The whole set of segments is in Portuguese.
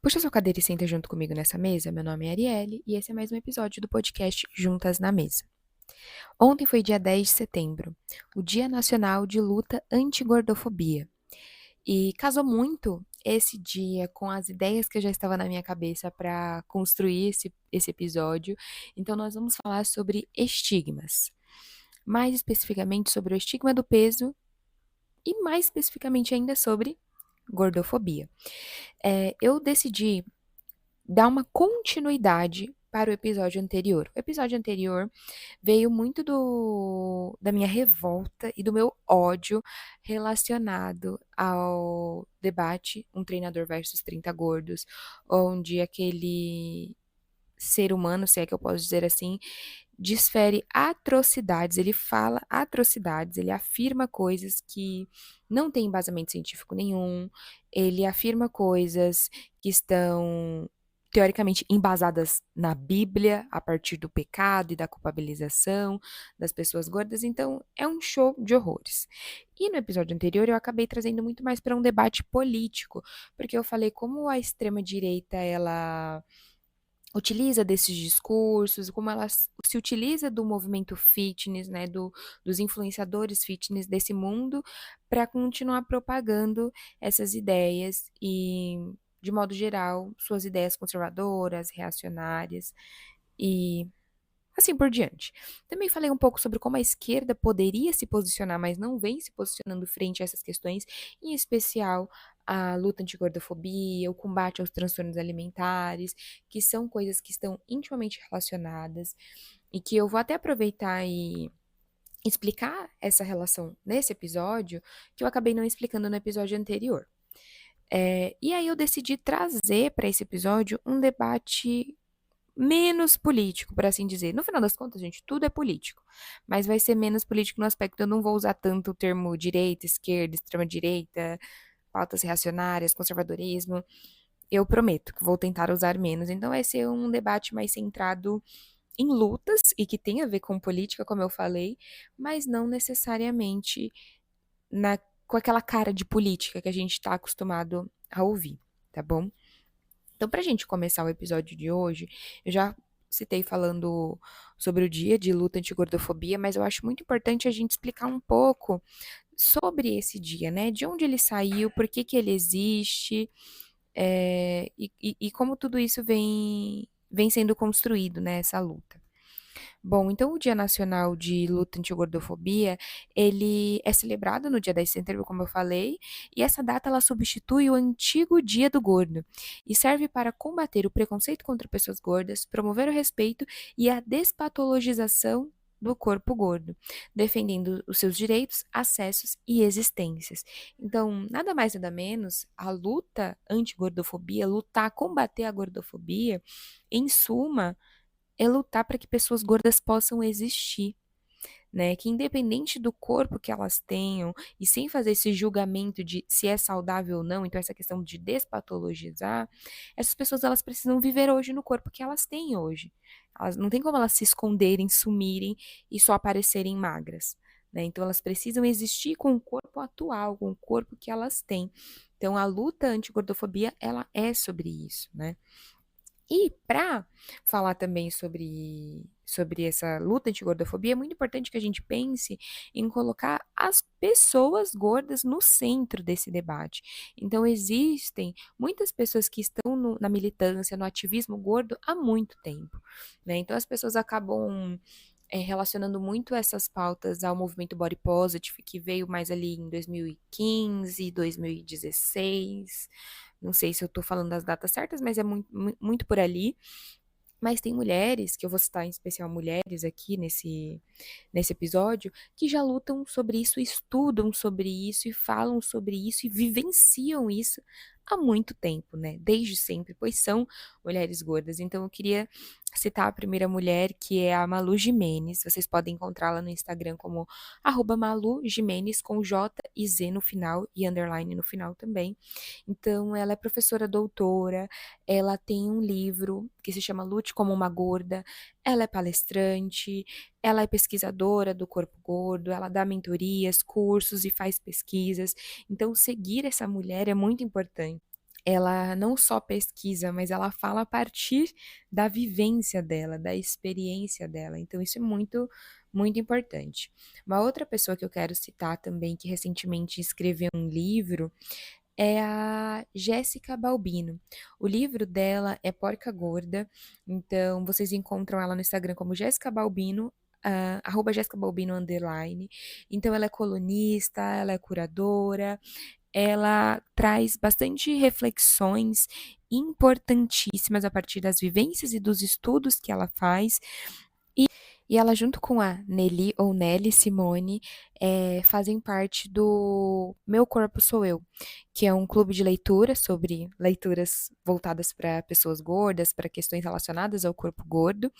Puxa sua cadeira e senta junto comigo nessa mesa. Meu nome é Arielle e esse é mais um episódio do podcast Juntas na Mesa. Ontem foi dia 10 de setembro, o Dia Nacional de Luta Anti-Gordofobia. E casou muito esse dia com as ideias que já estavam na minha cabeça para construir esse episódio. Então, nós vamos falar sobre estigmas. Mais especificamente sobre o estigma do peso e mais especificamente ainda sobre gordofobia. Eu decidi dar uma continuidade para o episódio anterior. O episódio anterior veio muito da minha revolta e do meu ódio relacionado ao debate Um Treinador versus 30 Gordos, onde aquele ser humano, se é que eu posso dizer assim, desfere atrocidades, ele fala atrocidades, ele afirma coisas que não têm embasamento científico nenhum, ele afirma coisas que estão teoricamente embasadas na Bíblia, a partir do pecado e da culpabilização das pessoas gordas, então é um show de horrores. E no episódio anterior eu acabei trazendo muito mais para um debate político, porque eu falei como a extrema direita ela utiliza desses discursos, como ela se utiliza do movimento fitness, né, dos influenciadores fitness desse mundo para continuar propagando essas ideias e, de modo geral, suas ideias conservadoras, reacionárias e assim por diante. Também falei um pouco sobre como a esquerda poderia se posicionar, mas não vem se posicionando frente a essas questões, em especial a luta anti-gordofobia, o combate aos transtornos alimentares, que são coisas que estão intimamente relacionadas e que eu vou até aproveitar e explicar essa relação nesse episódio, que eu acabei não explicando no episódio anterior. E aí eu decidi trazer para esse episódio um debate menos político, por assim dizer. No final das contas, gente, tudo é político, mas vai ser menos político no aspecto, eu não vou usar tanto o termo direita, esquerda, extrema-direita, pautas reacionárias, conservadorismo. Eu prometo que vou tentar usar menos. Então vai ser um debate mais centrado em lutas e que tem a ver com política, como eu falei, mas não necessariamente na, com aquela cara de política que a gente está acostumado a ouvir, tá bom? Então, para a gente começar o episódio de hoje, eu já citei falando sobre o dia de luta anti-gordofobia, mas eu acho muito importante a gente explicar um pouco sobre esse dia, né? De onde ele saiu, por que que ele existe, e como tudo isso vem sendo construído, né? Essa luta. Bom, então o Dia Nacional de Luta Anti-Gordofobia, ele é celebrado no dia 10 de setembro, como eu falei, e essa data ela substitui o antigo Dia do Gordo e serve para combater o preconceito contra pessoas gordas, promover o respeito e a despatologização do corpo gordo, defendendo os seus direitos, acessos e existências. Então, nada mais nada menos, a luta anti-gordofobia, lutar, combater a gordofobia, em suma, é lutar para que pessoas gordas possam existir, né? Que independente do corpo que elas tenham e sem fazer esse julgamento de se é saudável ou não, então essa questão de despatologizar, essas pessoas elas precisam viver hoje no corpo que elas têm hoje. Elas não tem como elas se esconderem, sumirem e só aparecerem magras, né? Então elas precisam existir com o corpo atual, com o corpo que elas têm. Então a luta anti-gordofobia, ela é sobre isso, né? E para falar também sobre essa luta anti-gordofobia, é muito importante que a gente pense em colocar as pessoas gordas no centro desse debate. Então, existem muitas pessoas que estão na militância, no ativismo gordo há muito tempo, né? Então, as pessoas acabam relacionando muito essas pautas ao movimento Body Positive, que veio mais ali em 2015, 2016. Não sei se eu tô falando das datas certas, mas é muito por ali. Mas tem mulheres, que eu vou citar em especial mulheres aqui nesse episódio, que já lutam sobre isso, estudam sobre isso e falam sobre isso e vivenciam isso há muito tempo, né? Desde sempre, pois são mulheres gordas. Então eu queria citar a primeira mulher, que é a Malu Gimenez. Vocês podem encontrá-la no Instagram como Malu Gimenez com J e Z no final e underline no final também. Então ela é professora doutora, ela tem um livro que se chama Lute como uma Gorda. Ela é palestrante, ela é pesquisadora do corpo gordo, ela dá mentorias, cursos e faz pesquisas. Então, seguir essa mulher é muito importante. ela não só pesquisa, mas ela fala a partir da vivência dela, da experiência dela. Então, isso é muito, muito importante. Uma outra pessoa que eu quero citar também, que recentemente escreveu um livro, é a Jéssica Balbino. O livro dela é Porca Gorda, então vocês encontram ela no Instagram como Jéssica Balbino, @Jéssica Balbino _. Então ela é colunista, ela é curadora, ela traz bastante reflexões importantíssimas a partir das vivências e dos estudos que ela faz. E ela, junto com a Nelly ou Nelly Simone, fazem parte do Meu Corpo Sou Eu, que é um clube de leitura sobre leituras voltadas para pessoas gordas, para questões relacionadas ao corpo gordo.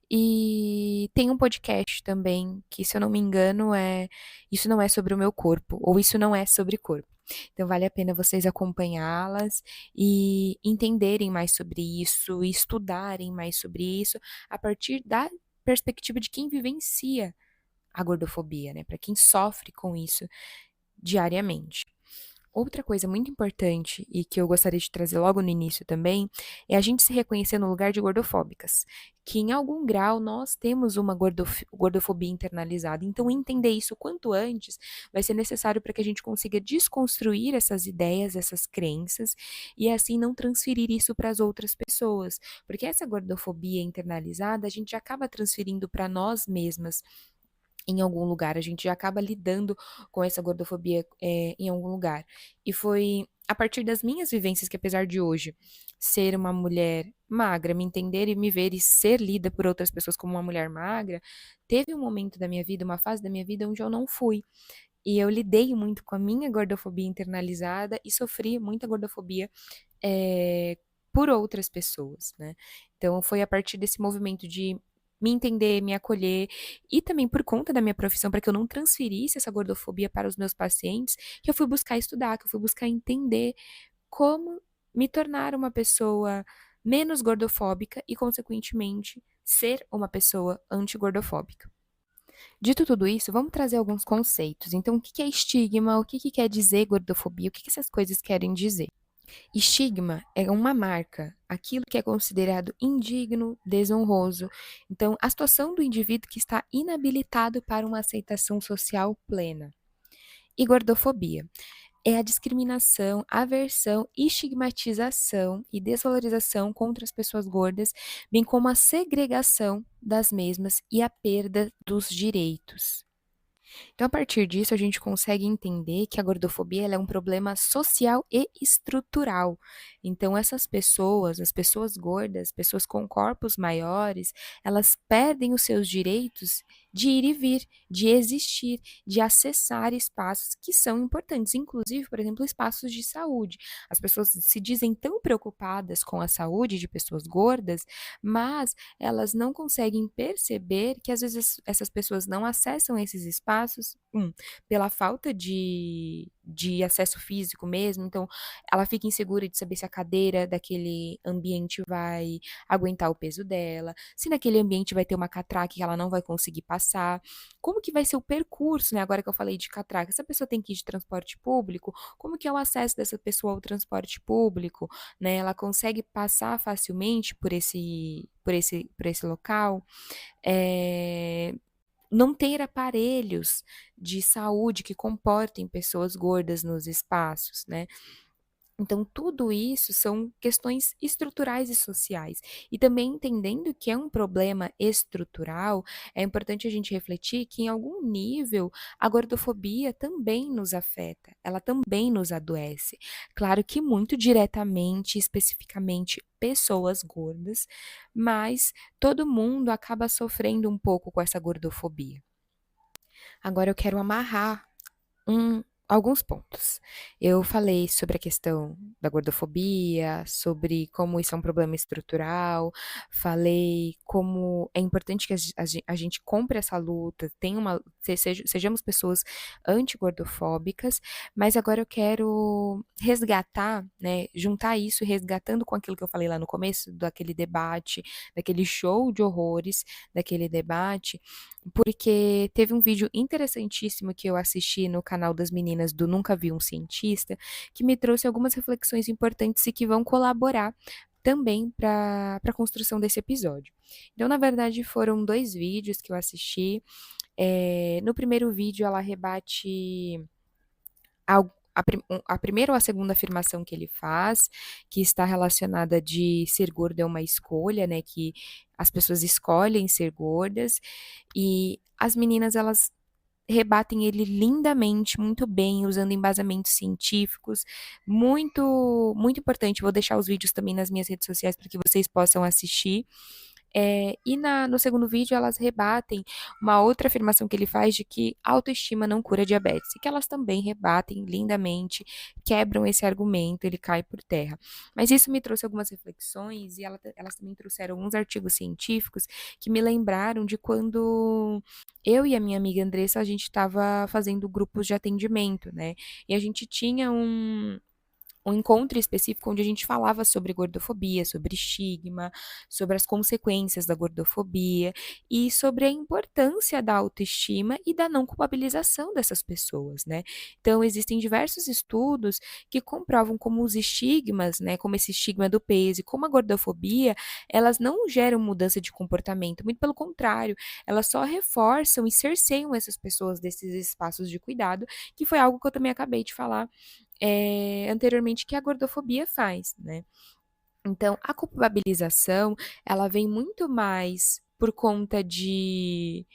E tem um podcast também, que, se eu não me engano, é Isso Não É Sobre o Meu Corpo, ou Isso Não É Sobre Corpo. Então, vale a pena vocês acompanhá-las e entenderem mais sobre isso, e estudarem mais sobre isso, a partir da perspectiva de quem vivencia a gordofobia, né? Para quem sofre com isso diariamente. Outra coisa muito importante e que eu gostaria de trazer logo no início também é a gente se reconhecer no lugar de gordofóbicas, que em algum grau nós temos uma gordofobia internalizada. Então, entender isso quanto antes vai ser necessário para que a gente consiga desconstruir essas ideias, essas crenças e assim não transferir isso para as outras pessoas, porque essa gordofobia internalizada a gente acaba transferindo para nós mesmas em algum lugar, a gente já acaba lidando com essa gordofobia em algum lugar. E foi a partir das minhas vivências que, apesar de hoje ser uma mulher magra, me entender e me ver e ser lida por outras pessoas como uma mulher magra, teve um momento da minha vida, uma fase da minha vida onde eu não fui. E eu lidei muito com a minha gordofobia internalizada e sofri muita gordofobia eh, por outras pessoas, né? Então foi a partir desse movimento de me entender, me acolher e também por conta da minha profissão, para que eu não transferisse essa gordofobia para os meus pacientes, que eu fui buscar estudar, que eu fui buscar entender como me tornar uma pessoa menos gordofóbica e, consequentemente, ser uma pessoa antigordofóbica. Dito tudo isso, vamos trazer alguns conceitos. Então, o que é estigma? O que quer dizer gordofobia? O que essas coisas querem dizer? Estigma é uma marca, aquilo que é considerado indigno, desonroso. Então, a situação do indivíduo que está inabilitado para uma aceitação social plena. E gordofobia é a discriminação, aversão, estigmatização e desvalorização contra as pessoas gordas, bem como a segregação das mesmas e a perda dos direitos. Então, a partir disso, a gente consegue entender que a gordofobia ela é um problema social e estrutural. Então, essas pessoas, as pessoas gordas, pessoas com corpos maiores, elas perdem os seus direitos de ir e vir, de existir, de acessar espaços que são importantes, inclusive, por exemplo, espaços de saúde. As pessoas se dizem tão preocupadas com a saúde de pessoas gordas, mas elas não conseguem perceber que às vezes essas pessoas não acessam esses espaços, pela falta de acesso físico mesmo, então ela fica insegura de saber se a cadeira daquele ambiente vai aguentar o peso dela, se naquele ambiente vai ter uma catraca que ela não vai conseguir passar, como que vai ser o percurso, né? Agora que eu falei de catraca, essa pessoa tem que ir de transporte público, como que é o acesso dessa pessoa ao transporte público, né? Ela consegue passar facilmente por esse local, não ter aparelhos de saúde que comportem pessoas gordas nos espaços, né? Então, tudo isso são questões estruturais e sociais. E também entendendo que é um problema estrutural, é importante a gente refletir que, em algum nível, a gordofobia também nos afeta, ela também nos adoece. Claro que muito diretamente, especificamente, pessoas gordas, mas todo mundo acaba sofrendo um pouco com essa gordofobia. Agora eu quero amarrar alguns pontos. Eu falei sobre a questão da gordofobia, sobre como isso é um problema estrutural, falei como é importante que a gente compre essa luta, sejamos pessoas antigordofóbicas, mas agora eu quero resgatar, né, juntar isso, resgatando com aquilo que eu falei lá no começo, daquele debate, daquele show de horrores, daquele debate, porque teve um vídeo interessantíssimo que eu assisti no canal das meninas do Nunca Vi um Cientista, que me trouxe algumas reflexões importantes e que vão colaborar também para a construção desse episódio. Então, na verdade, foram 2 vídeos que eu assisti. No primeiro vídeo, ela rebate a primeira ou a segunda afirmação que ele faz, que está relacionada de ser gordo é uma escolha, né? Que as pessoas escolhem ser gordas, e as meninas elas rebatem ele lindamente, muito bem, usando embasamentos científicos, muito importante. Vou deixar os vídeos também nas minhas redes sociais para que vocês possam assistir. No segundo vídeo, elas rebatem uma outra afirmação que ele faz de que autoestima não cura diabetes, e que elas também rebatem lindamente, quebram esse argumento, ele cai por terra. Mas isso me trouxe algumas reflexões, e elas também trouxeram alguns artigos científicos que me lembraram de quando eu e a minha amiga Andressa, a gente estava fazendo grupos de atendimento, né? E a gente tinha um encontro específico onde a gente falava sobre gordofobia, sobre estigma, sobre as consequências da gordofobia e sobre a importância da autoestima e da não culpabilização dessas pessoas, né? Então, existem diversos estudos que comprovam como os estigmas, né, como esse estigma do peso e como a gordofobia, elas não geram mudança de comportamento, muito pelo contrário, elas só reforçam e cerceiam essas pessoas desses espaços de cuidado, que foi algo que eu também acabei de falar anteriormente que a gordofobia faz, né? Então, a culpabilização, ela vem muito mais por conta de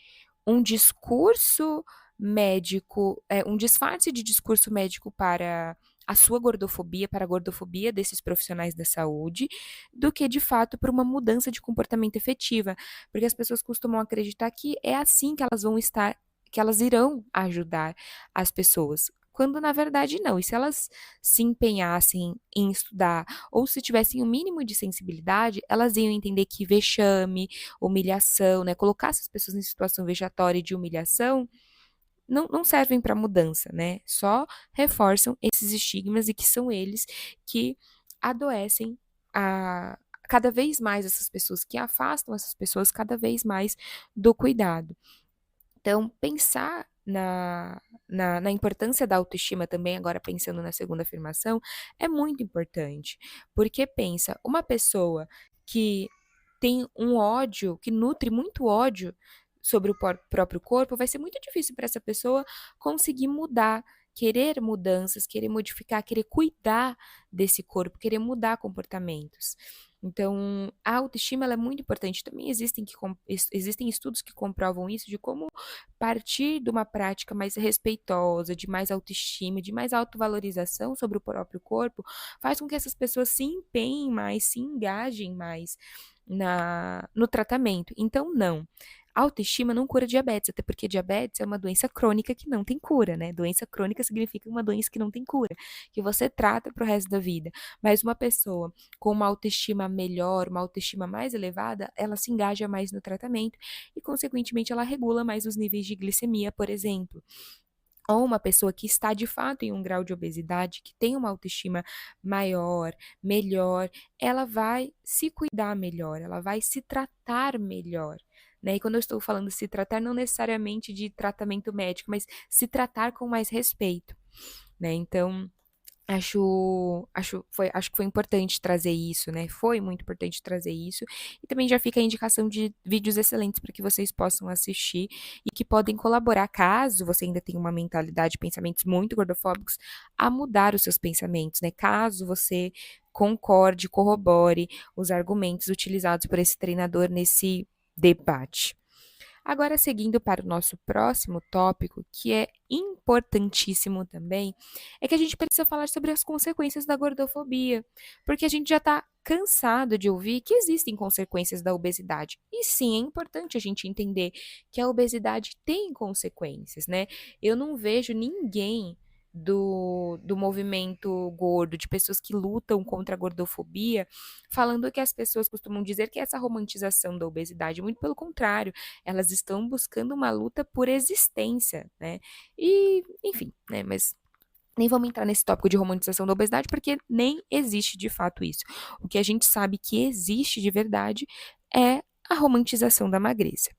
um discurso médico, um disfarce de discurso médico para a sua gordofobia, para a gordofobia desses profissionais da saúde, do que de fato por uma mudança de comportamento efetiva, porque as pessoas costumam acreditar que é assim que elas vão estar, que elas irão ajudar as pessoas. Quando na verdade não, e se elas se empenhassem em estudar, ou se tivessem o mínimo de sensibilidade, elas iam entender que vexame, humilhação, né, colocar essas pessoas em situação vexatória de humilhação, não servem para mudança, né? Só reforçam esses estigmas e que são eles que adoecem a cada vez mais essas pessoas, que afastam essas pessoas cada vez mais do cuidado. Então, pensar na importância da autoestima também, agora pensando na segunda afirmação, é muito importante. Porque pensa, uma pessoa que tem um ódio, que nutre muito ódio sobre o próprio corpo, vai ser muito difícil para essa pessoa conseguir mudar, querer mudanças, querer modificar, querer cuidar desse corpo, querer mudar comportamentos. Então, a autoestima ela é muito importante. Também existem estudos que comprovam isso, de como partir de uma prática mais respeitosa, de mais autoestima, de mais autovalorização sobre o próprio corpo, faz com que essas pessoas se empenhem mais, se engajem mais no tratamento. Então, não. A autoestima não cura diabetes, até porque diabetes é uma doença crônica que não tem cura, né? Doença crônica significa uma doença que não tem cura, que você trata pro resto da vida. Mas uma pessoa com uma autoestima melhor, uma autoestima mais elevada, ela se engaja mais no tratamento e, consequentemente, ela regula mais os níveis de glicemia, por exemplo. Ou uma pessoa que está de fato em um grau de obesidade, que tem uma autoestima maior, melhor, ela vai se cuidar melhor, ela vai se tratar melhor. Né? E quando eu estou falando se tratar, não necessariamente de tratamento médico, mas se tratar com mais respeito. Né? Então, acho que foi importante trazer isso, né? Foi muito importante trazer isso. E também já fica a indicação de vídeos excelentes para que vocês possam assistir e que podem colaborar, caso você ainda tenha uma mentalidade, pensamentos muito gordofóbicos, a mudar os seus pensamentos, né? Caso você concorde, corrobore os argumentos utilizados por esse treinador nesse debate. Agora, seguindo para o nosso próximo tópico, que é importantíssimo também, é que a gente precisa falar sobre as consequências da gordofobia, porque a gente já está cansado de ouvir que existem consequências da obesidade. E sim, é importante a gente entender que a obesidade tem consequências, né? Eu não vejo ninguém do movimento gordo, de pessoas que lutam contra a gordofobia, falando que as pessoas costumam dizer que essa romantização da obesidade, muito pelo contrário, elas estão buscando uma luta por existência, né? E, enfim, né? Mas nem vamos entrar nesse tópico de romantização da obesidade, porque nem existe de fato isso. O que a gente sabe que existe de verdade é a romantização da magreza.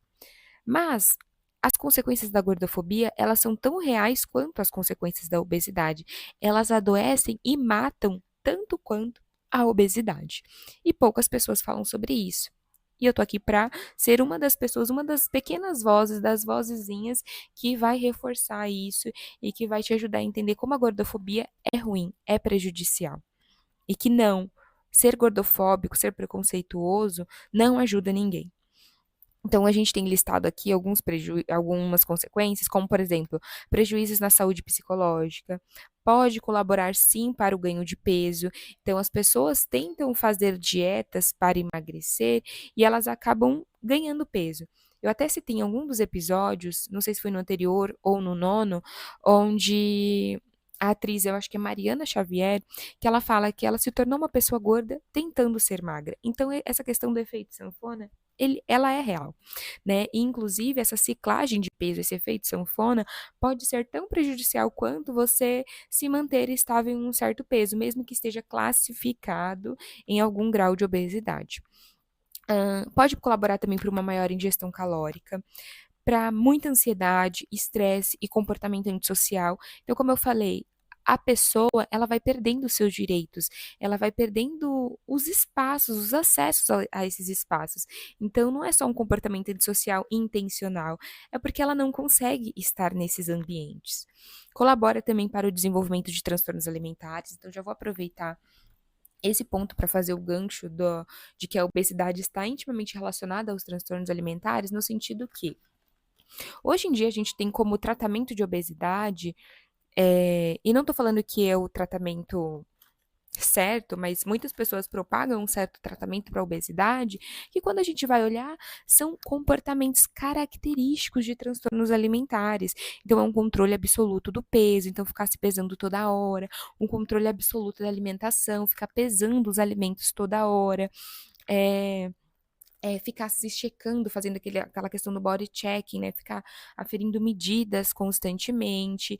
Mas as consequências da gordofobia, elas são tão reais quanto as consequências da obesidade. Elas adoecem e matam tanto quanto a obesidade. E poucas pessoas falam sobre isso. E eu tô aqui para ser uma das pessoas, uma das pequenas vozes, das vozezinhas que vai reforçar isso e que vai te ajudar a entender como a gordofobia é ruim, é prejudicial. E que não, ser gordofóbico, ser preconceituoso não ajuda ninguém. Então, a gente tem listado aqui algumas consequências, como, por exemplo, prejuízos na saúde psicológica, pode colaborar sim para o ganho de peso. Então, as pessoas tentam fazer dietas para emagrecer e elas acabam ganhando peso. Eu até citei em algum dos episódios, não sei se foi no anterior ou no nono, onde a atriz, eu acho que é Mariana Xavier, que ela fala que ela se tornou uma pessoa gorda tentando ser magra. Então, essa questão do efeito sanfona ela é real, né? E, inclusive, essa ciclagem de peso, esse efeito sanfona, pode ser tão prejudicial quanto você se manter estável em um certo peso, mesmo que esteja classificado em algum grau de obesidade. Pode colaborar também para uma maior ingestão calórica, para muita ansiedade, estresse e comportamento antissocial. Então, como eu falei, a pessoa ela vai perdendo os seus direitos, ela vai perdendo os espaços, os acessos a esses espaços. Então, não é só um comportamento antissocial intencional, é porque ela não consegue estar nesses ambientes. Colabora também para o desenvolvimento de transtornos alimentares, então já vou aproveitar esse ponto para fazer o gancho de que a obesidade está intimamente relacionada aos transtornos alimentares, no sentido que hoje em dia a gente tem como tratamento de obesidade, e não estou falando que é o tratamento certo, mas muitas pessoas propagam um certo tratamento para obesidade, que quando a gente vai olhar, são comportamentos característicos de transtornos alimentares. Então, é um controle absoluto do peso, então ficar se pesando toda hora, um controle absoluto da alimentação, ficar pesando os alimentos toda hora, é, ficar se checando, fazendo aquela questão do body checking, né? Ficar aferindo medidas constantemente,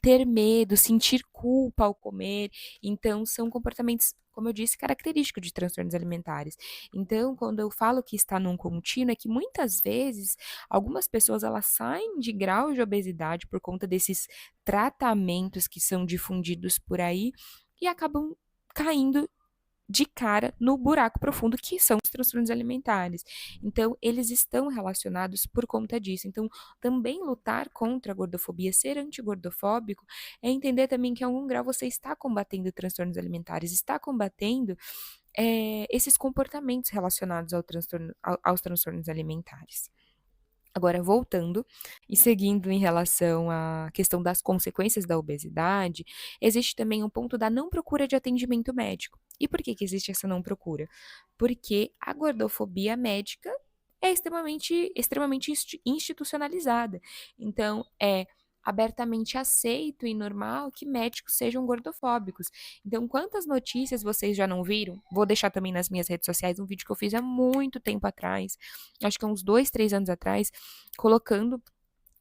ter medo, sentir culpa ao comer. Então, são comportamentos, como eu disse, característicos de transtornos alimentares. Então, quando eu falo que está num contínuo, é que muitas vezes algumas pessoas elas saem de grau de obesidade por conta desses tratamentos que são difundidos por aí e acabam caindo de cara no buraco profundo que são os transtornos alimentares. Então, eles estão relacionados por conta disso. Então, também lutar contra a gordofobia, ser antigordofóbico, é entender também que em algum grau você está combatendo transtornos alimentares, está combatendo esses comportamentos relacionados aos transtornos alimentares. Agora, voltando e seguindo em relação à questão das consequências da obesidade, existe também um ponto da não procura de atendimento médico. E por que existe essa não procura? Porque a gordofobia médica é extremamente institucionalizada. Então, é abertamente aceito e normal que médicos sejam gordofóbicos. Então, quantas notícias vocês já não viram? Vou deixar também nas minhas redes sociais um vídeo que eu fiz há muito tempo atrás, acho que há uns 2, 3 anos atrás, colocando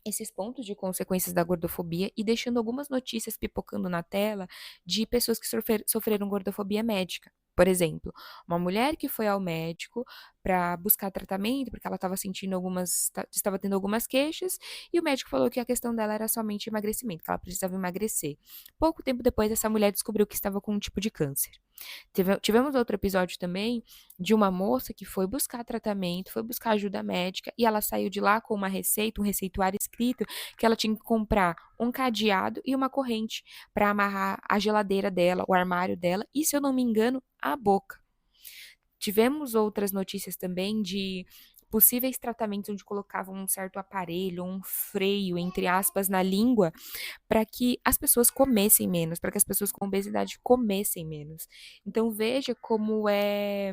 esses pontos de consequências da gordofobia e deixando algumas notícias pipocando na tela de pessoas que sofreram gordofobia médica. Por exemplo, uma mulher que foi ao médico para buscar tratamento porque ela estava tendo algumas queixas e o médico falou que a questão dela era somente emagrecimento, que ela precisava emagrecer. Pouco tempo depois, essa mulher descobriu que estava com um tipo de câncer. Tivemos outro episódio também de uma moça que foi buscar tratamento, foi buscar ajuda médica e ela saiu de lá com uma receita, um receituário escrito que ela tinha que comprar um cadeado e uma corrente para amarrar a geladeira dela, o armário dela e, se eu não me engano, a boca. Tivemos outras notícias também de possíveis tratamentos onde colocavam um certo aparelho, um freio, entre aspas, na língua, para que as pessoas comessem menos, para que as pessoas com obesidade comessem menos. Então veja como é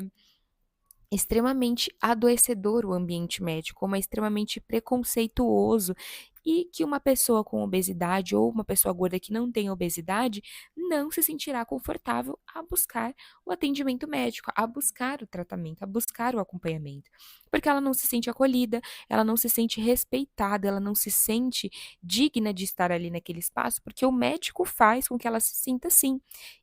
extremamente adoecedor o ambiente médico, como é extremamente preconceituoso e que uma pessoa com obesidade ou uma pessoa gorda que não tem obesidade não se sentirá confortável a buscar o atendimento médico, a buscar o tratamento, a buscar o acompanhamento, porque ela não se sente acolhida, ela não se sente respeitada, ela não se sente digna de estar ali naquele espaço, porque o médico faz com que ela se sinta assim,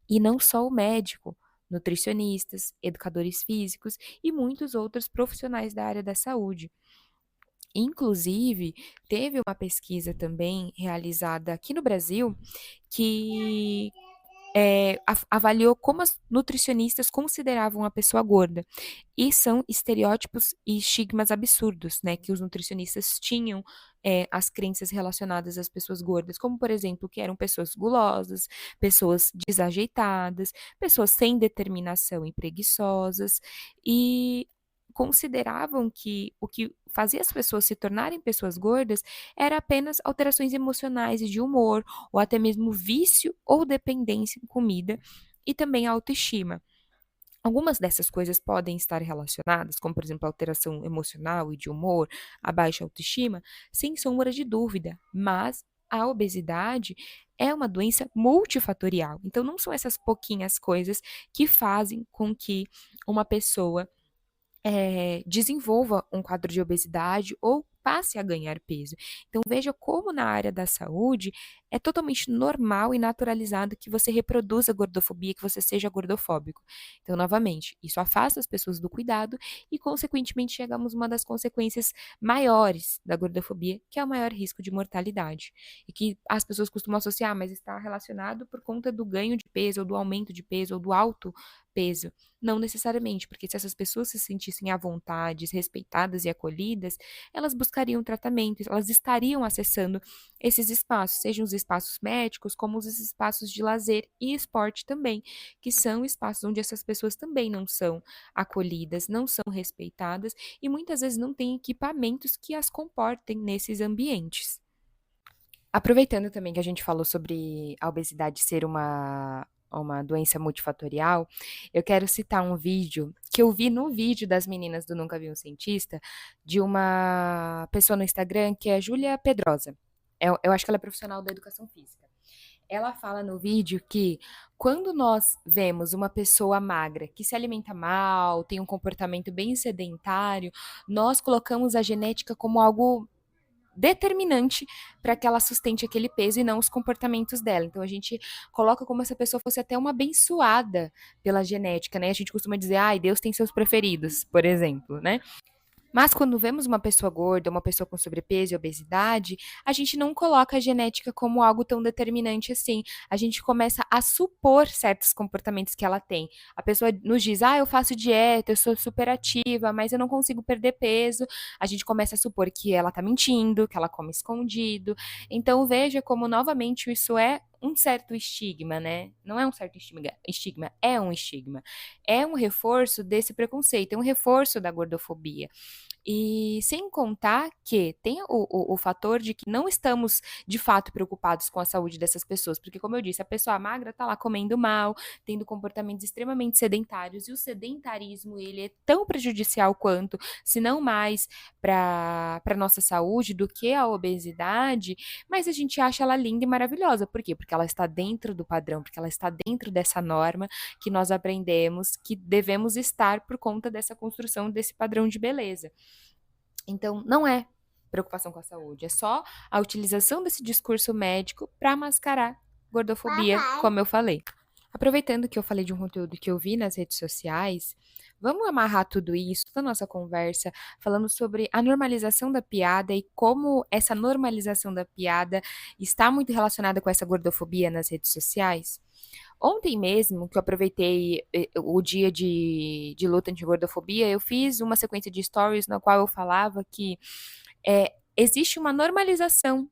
e não só o médico, nutricionistas, educadores físicos e muitos outros profissionais da área da saúde. Inclusive, teve uma pesquisa também realizada aqui no Brasil que avaliou como as nutricionistas consideravam a pessoa gorda. E são estereótipos e estigmas absurdos, né, que os nutricionistas tinham as crenças relacionadas às pessoas gordas, como, por exemplo, que eram pessoas gulosas, pessoas desajeitadas, pessoas sem determinação e preguiçosas, e consideravam que o que fazia as pessoas se tornarem pessoas gordas era apenas alterações emocionais e de humor, ou até mesmo vício ou dependência em comida, e também a autoestima. Algumas dessas coisas podem estar relacionadas, como por exemplo a alteração emocional e de humor, a baixa autoestima, sem sombra de dúvida, mas a obesidade é uma doença multifatorial. Então não são essas pouquinhas coisas que fazem com que uma pessoa desenvolva um quadro de obesidade ou passe a ganhar peso. Então, veja como na área da saúde é totalmente normal e naturalizado que você reproduza a gordofobia, que você seja gordofóbico. Então, novamente, isso afasta as pessoas do cuidado e, consequentemente, chegamos a uma das consequências maiores da gordofobia, que é o maior risco de mortalidade. E que as pessoas costumam associar, mas está relacionado por conta do ganho de peso, ou do aumento de peso, ou do alto peso. Não necessariamente, porque se essas pessoas se sentissem à vontade, respeitadas e acolhidas, elas buscariam tratamento, elas estariam acessando esses espaços, sejam os espaços médicos, como os espaços de lazer e esporte também, que são espaços onde essas pessoas também não são acolhidas, não são respeitadas e muitas vezes não têm equipamentos que as comportem nesses ambientes. Aproveitando também que a gente falou sobre a obesidade ser uma doença multifatorial, eu quero citar um vídeo que eu vi no vídeo das meninas do Nunca Vi um Cientista, de uma pessoa no Instagram que é Júlia Pedrosa. Eu acho que ela é profissional da educação física. Ela fala no vídeo que quando nós vemos uma pessoa magra que se alimenta mal, tem um comportamento bem sedentário, nós colocamos a genética como algo determinante para que ela sustente aquele peso e não os comportamentos dela. Então a gente coloca como se a pessoa fosse até uma abençoada pela genética, né? A gente costuma dizer, ai, Deus tem seus preferidos, por exemplo, né? Mas quando vemos uma pessoa gorda, uma pessoa com sobrepeso e obesidade, a gente não coloca a genética como algo tão determinante assim. A gente começa a supor certos comportamentos que ela tem. A pessoa nos diz: "Ah, eu faço dieta, eu sou super ativa, mas eu não consigo perder peso". A gente começa a supor que ela tá mentindo, que ela come escondido. Então veja como novamente isso é um certo estigma, né? Não é um certo estigma, é um estigma. É um reforço desse preconceito, é um reforço da gordofobia. E sem contar que tem o fator de que não estamos de fato preocupados com a saúde dessas pessoas, porque, como eu disse, a pessoa magra está lá comendo mal, tendo comportamentos extremamente sedentários, e o sedentarismo ele é tão prejudicial quanto, se não mais, para a nossa saúde do que a obesidade, mas a gente acha ela linda e maravilhosa. Por quê? Porque ela está dentro do padrão, porque ela está dentro dessa norma que nós aprendemos que devemos estar por conta dessa construção desse padrão de beleza. Então, não é preocupação com a saúde, é só a utilização desse discurso médico para mascarar gordofobia, como eu falei. Aproveitando que eu falei de um conteúdo que eu vi nas redes sociais, vamos amarrar tudo isso na nossa conversa, falando sobre a normalização da piada e como essa normalização da piada está muito relacionada com essa gordofobia nas redes sociais? Ontem mesmo, que eu aproveitei o dia de luta anti-gordofobia, eu fiz uma sequência de stories na qual eu falava que existe uma normalização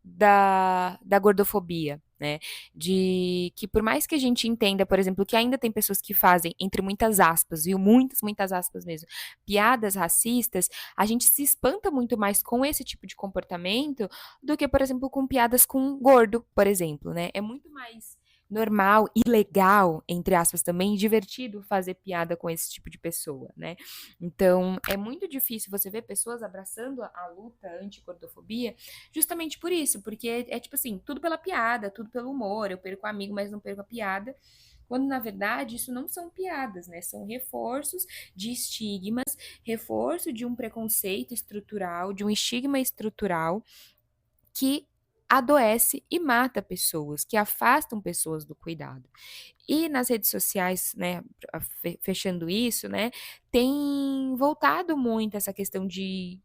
da gordofobia, né? De que por mais que a gente entenda, por exemplo, que ainda tem pessoas que fazem, entre muitas aspas, viu? Muitas, muitas aspas mesmo, piadas racistas, a gente se espanta muito mais com esse tipo de comportamento do que, por exemplo, com piadas com gordo, por exemplo, né? É muito mais normal e legal, entre aspas, também divertido fazer piada com esse tipo de pessoa, né? Então, é muito difícil você ver pessoas abraçando a luta anti-gordofobia justamente por isso, porque é tipo assim, tudo pela piada, tudo pelo humor, eu perco amigo, mas não perco a piada. Quando, na verdade, isso não são piadas, né? São reforços de estigmas, reforço de um preconceito estrutural, de um estigma estrutural que adoece e mata pessoas, que afastam pessoas do cuidado. E nas redes sociais, né, fechando isso, né, tem voltado muito essa questão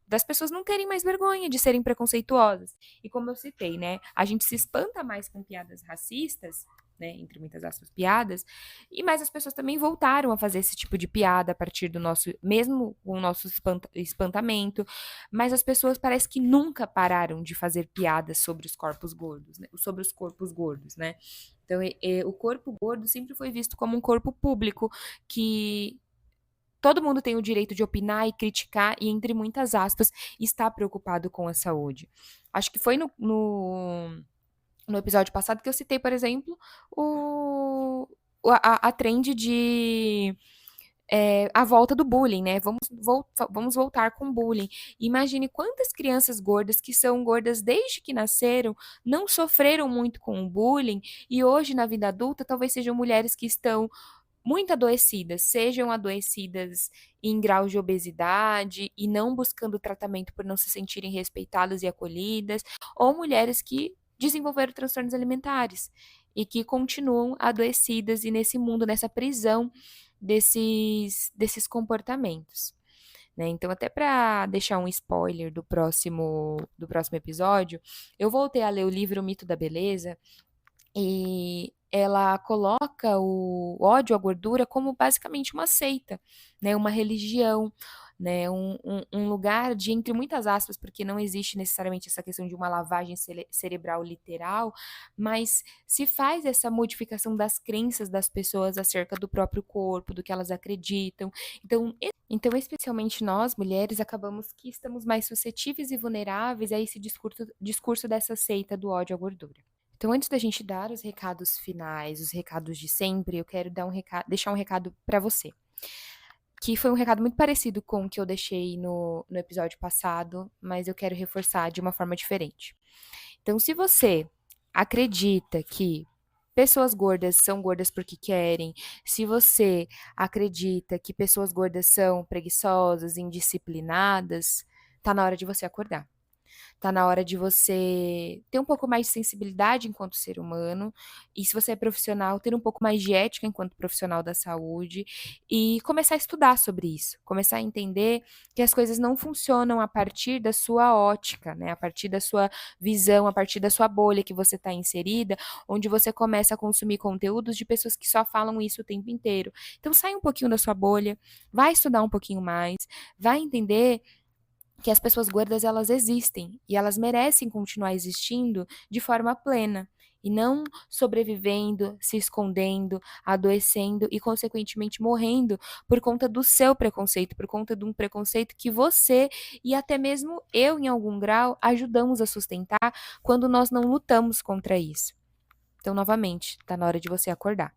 das pessoas não terem mais vergonha de serem preconceituosas. E como eu citei, né, a gente se espanta mais com piadas racistas, né, entre muitas aspas, piadas, e mais as pessoas também voltaram a fazer esse tipo de piada a partir do nosso, mesmo com o nosso espantamento, mas as pessoas parece que nunca pararam de fazer piadas sobre os corpos gordos, né, sobre os corpos gordos, né. Então, o corpo gordo sempre foi visto como um corpo público que todo mundo tem o direito de opinar e criticar e, entre muitas aspas, está preocupado com a saúde. Acho que foi no episódio passado que eu citei, por exemplo, a trend de a volta do bullying, né? Vamos voltar com bullying. Imagine quantas crianças gordas que são gordas desde que nasceram, não sofreram muito com o bullying e hoje na vida adulta talvez sejam mulheres que estão muito adoecidas, sejam adoecidas em graus de obesidade e não buscando tratamento por não se sentirem respeitadas e acolhidas, ou mulheres que desenvolveram transtornos alimentares e que continuam adoecidas e nesse mundo, nessa prisão desses comportamentos. Né? Então, até para deixar um spoiler do próximo episódio, eu voltei a ler o livro O Mito da Beleza e ela coloca o ódio à gordura como basicamente uma seita, né, uma religião, né, um lugar de, entre muitas aspas, porque não existe necessariamente essa questão de uma lavagem cerebral literal, mas se faz essa modificação das crenças das pessoas acerca do próprio corpo, do que elas acreditam. Então, especialmente nós, mulheres, acabamos que estamos mais suscetíveis e vulneráveis a esse discurso dessa seita do ódio à gordura. Então, antes da gente dar os recados finais, os recados de sempre, eu quero deixar um recado para você, que foi um recado muito parecido com o que eu deixei no episódio passado, mas eu quero reforçar de uma forma diferente. Então, se você acredita que pessoas gordas são gordas porque querem, se você acredita que pessoas gordas são preguiçosas, indisciplinadas, tá na hora de você acordar. Tá na hora de você ter um pouco mais de sensibilidade enquanto ser humano, e se você é profissional, ter um pouco mais de ética enquanto profissional da saúde e começar a estudar sobre isso, começar a entender que as coisas não funcionam a partir da sua ótica, né? A partir da sua visão, a partir da sua bolha que você está inserida, onde você começa a consumir conteúdos de pessoas que só falam isso o tempo inteiro. Então sai um pouquinho da sua bolha, vai estudar um pouquinho mais, vai entender que as pessoas gordas elas existem e elas merecem continuar existindo de forma plena e não sobrevivendo, se escondendo, adoecendo e consequentemente morrendo por conta do seu preconceito, por conta de um preconceito que você e até mesmo eu em algum grau ajudamos a sustentar quando nós não lutamos contra isso. Então, novamente, tá na hora de você acordar.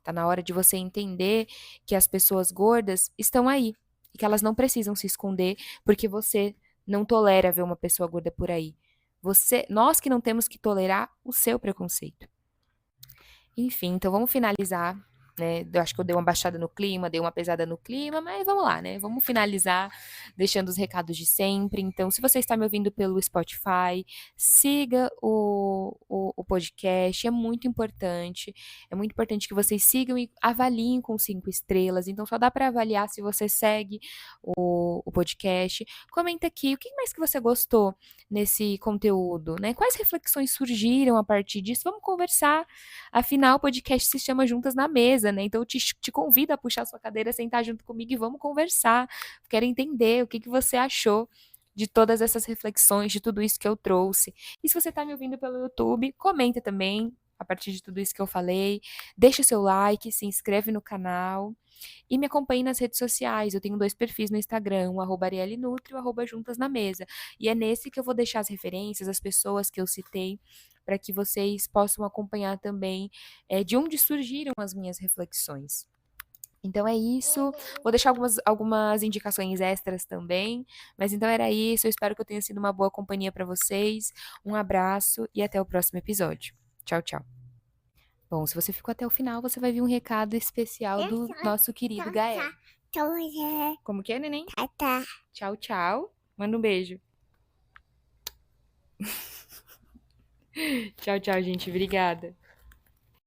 Tá na hora de você entender que as pessoas gordas estão aí e que elas não precisam se esconder porque você não tolera ver uma pessoa gorda por aí. Nós que não temos que tolerar o seu preconceito. Enfim, então vamos finalizar, né? Eu acho que eu dei uma baixada no clima, dei uma pesada no clima, mas vamos lá, né? Vamos finalizar deixando os recados de sempre. Então, se você está me ouvindo pelo Spotify, siga o podcast, é muito importante. É muito importante que vocês sigam e avaliem com 5 estrelas. Então, só dá para avaliar se você segue o podcast. Comenta aqui o que mais que você gostou nesse conteúdo, né? Quais reflexões surgiram a partir disso? Vamos conversar. Afinal, o podcast se chama Juntas na Mesa, né? Então, eu te convido a puxar sua cadeira, sentar junto comigo e vamos conversar. Quero entender o que você achou de todas essas reflexões, de tudo isso que eu trouxe. E se você está me ouvindo pelo YouTube, comenta também a partir de tudo isso que eu falei. Deixa o seu like, se inscreve no canal e me acompanhe nas redes sociais. Eu tenho 2 perfis no Instagram, o @arielnutri e o @juntas na mesa. E é nesse que eu vou deixar as referências, as pessoas que eu citei, para que vocês possam acompanhar também de onde surgiram as minhas reflexões. Então é isso. Vou deixar algumas indicações extras também. Mas então era isso. Eu espero que eu tenha sido uma boa companhia para vocês. Um abraço e até o próximo episódio. Tchau, tchau. Bom, se você ficou até o final, você vai ver um recado especial do nosso querido Gael. Como que é, neném? Tchau, tchau. Manda um beijo. Tchau, tchau, gente. Obrigada.